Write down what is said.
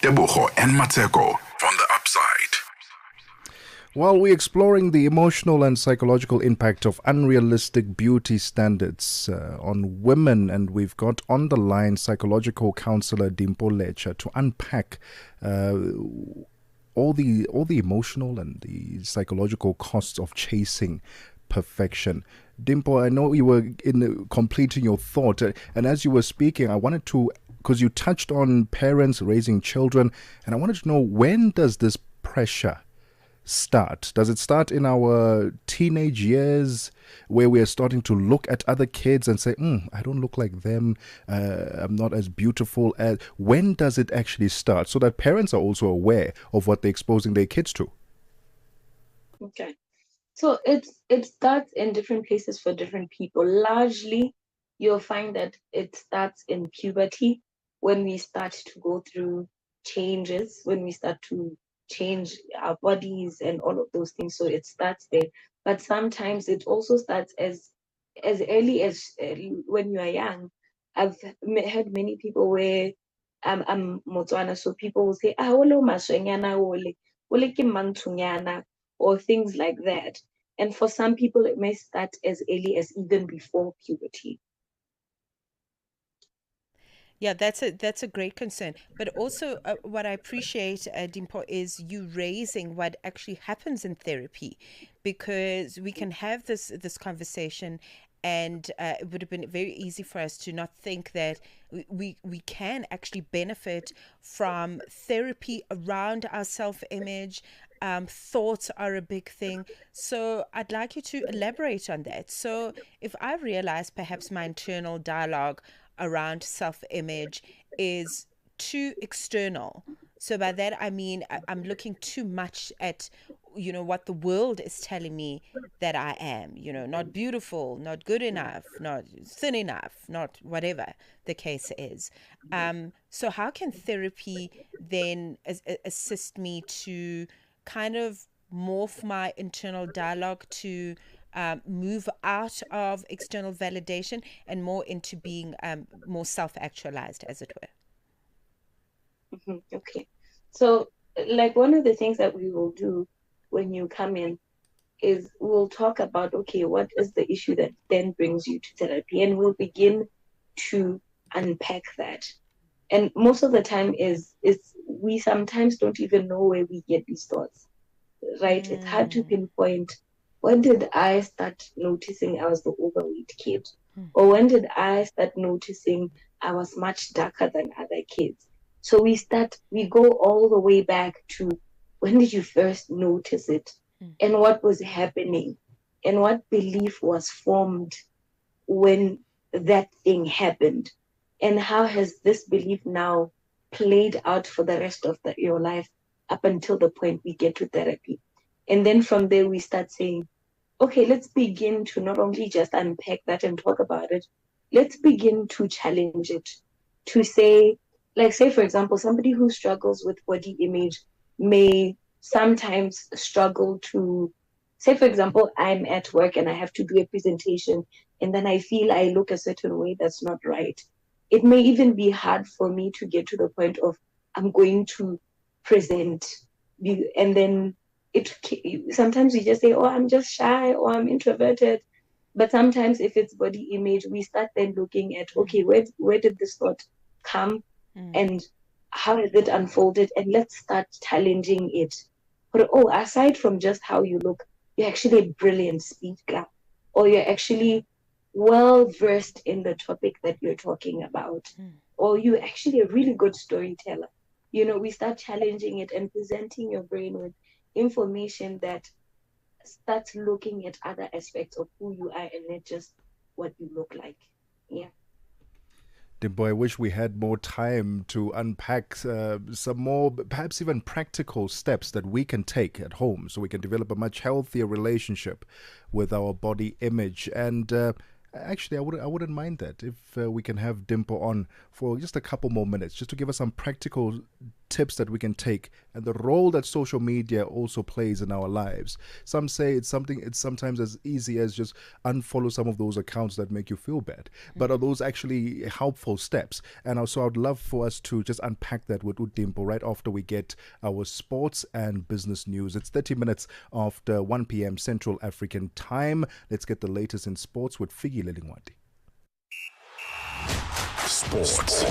Tebogo and Mateko on the upside. Well, we're exploring the emotional and psychological impact of unrealistic beauty standards on women, and we've got on the line psychological counselor Dimpo Lecha to unpack all the emotional and the psychological costs of chasing perfection. Dimpo, I know you were completing your thought, and as you were speaking, I wanted to, because you touched on parents raising children, and I wanted to know, when does this pressure start? Does it start in our teenage years where we are starting to look at other kids and say, I don't look like them, I'm not as beautiful as... When does it actually start? So that parents are also aware of what they're exposing their kids to. Okay. So it starts in different places for different people. Largely, you'll find that it starts in puberty, when we start to go through changes, when we start to change our bodies and all of those things. So it starts there. But sometimes it also starts as early as when you are young. I've heard many people where I'm Motswana, so people will say, ole maswenyana ole ke mantshunyana, or things like that. And for some people, it may start as early as even before puberty. Yeah, that's a great concern. But also, what I appreciate, Dimpo, is you raising what actually happens in therapy, because we can have this conversation, and it would have been very easy for us to not think that we can actually benefit from therapy around our self-image. Thoughts are a big thing. So I'd like you to elaborate on that. So if I realize perhaps my internal dialogue around self-image is too external. So by that I mean I'm looking too much at, what the world is telling me that I am, not beautiful, not good enough, not thin enough, not whatever the case is. So how can therapy then assist me to kind of morph my internal dialogue to move out of external validation and more into being more self-actualized, as it were? Okay. So, like, one of the things that we will do when you come in is we'll talk about, okay, what is the issue that then brings you to therapy? And we'll begin to unpack that. And most of the time is we sometimes don't even know where we get these thoughts, right? It's hard to pinpoint, when did I start noticing I was the overweight kid? Or when did I start noticing I was much darker than other kids? So we go all the way back to, when did you first notice it? And what was happening? And what belief was formed when that thing happened? And how has this belief now played out for the rest of your life up until the point we get to therapy? And then from there, we start saying, okay, let's begin to not only just unpack that and talk about it, let's begin to challenge it. To say, for example, somebody who struggles with body image may sometimes struggle to, say, for example, I'm at work and I have to do a presentation, and then I feel I look a certain way that's not right. It may even be hard for me to get to the point of, I'm going to present. And then sometimes we just say, oh, I'm just shy, or I'm introverted. But sometimes if it's body image, we start then looking at, okay, where did this thought come, and how has it unfolded? And let's start challenging it. But aside from just how you look, you're actually a brilliant speaker, or you're actually well versed in the topic that you're talking about, or you're actually a really good storyteller. We start challenging it and presenting your brain with information that starts looking at other aspects of who you are and not just what you look like. Yeah. Dimpo, I wish we had more time to unpack some more, perhaps even practical steps that we can take at home so we can develop a much healthier relationship with our body image. And actually, I wouldn't mind that if we can have Dimpo on for just a couple more minutes, just to give us some practical tips that we can take and the role that social media also plays in our lives. Some say it's sometimes as easy as just unfollow some of those accounts that make you feel bad. But are those actually helpful steps? And also I'd love for us to just unpack that with Udimpo right after we get our sports and business news. It's 30 minutes after 1 p.m. Central African time. Let's get the latest in sports with Figi Lelingwati. Sports.